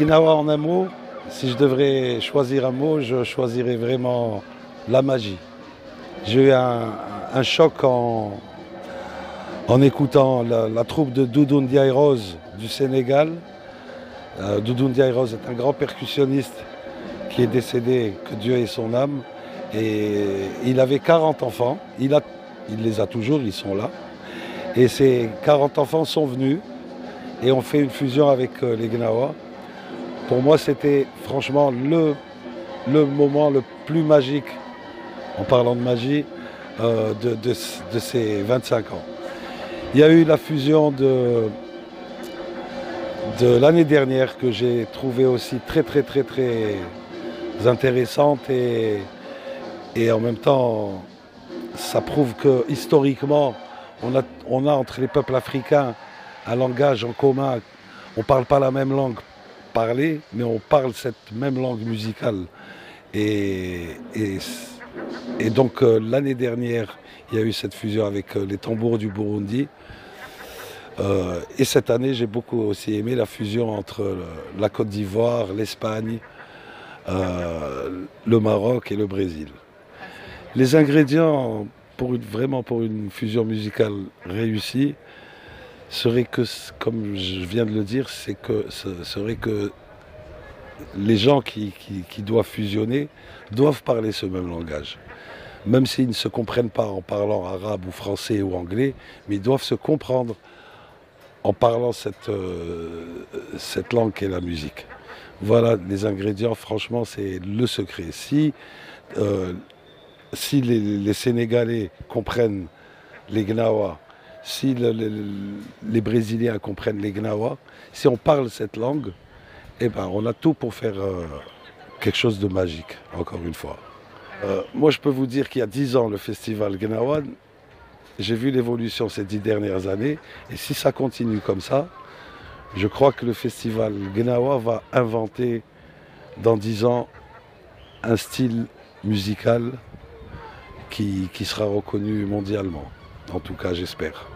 Gnawa en un mot, si je devrais choisir un mot, je choisirais vraiment la magie. J'ai eu un choc en écoutant la troupe de Doudou Ndiaye Rose du Sénégal. Doudou Ndiaye Rose est un grand percussionniste qui est décédé, que Dieu ait son âme. Et il avait 40 enfants, il les a toujours, ils sont là. Et ces 40 enfants sont venus et ont fait une fusion avec les Gnawa. Pour moi, c'était franchement le moment le plus magique, en parlant de magie, de ces 25 ans. Il y a eu la fusion de l'année dernière que j'ai trouvé aussi très intéressante et en même temps, ça prouve que historiquement, on a entre les peuples africains un langage en commun. On ne parle pas la même langue parlée, mais on parle cette même langue musicale. Et donc l'année dernière, il y a eu cette fusion avec les tambours du Burundi. Et cette année, j'ai beaucoup aussi aimé la fusion entre la Côte d'Ivoire, l'Espagne, le Maroc et le Brésil. Les ingrédients vraiment pour une fusion musicale réussie serait que, comme je viens de le dire, serait que les gens qui doivent fusionner doivent parler ce même langage. Même s'ils ne se comprennent pas en parlant arabe ou français ou anglais, mais ils doivent se comprendre en parlant cette langue qu'est la musique. Voilà, les ingrédients, franchement, c'est le secret. Si les Sénégalais comprennent les Gnawa, si les Brésiliens comprennent les Gnawa, si on parle cette langue, eh ben, on a tout pour faire quelque chose de magique, encore une fois. Moi, je peux vous dire qu'il y a 10 ans, le festival Gnawa, j'ai vu l'évolution ces 10 dernières années, et si ça continue comme ça, je crois que le festival Gnawa va inventer dans 10 ans un style musical qui sera reconnu mondialement. En tout cas, j'espère.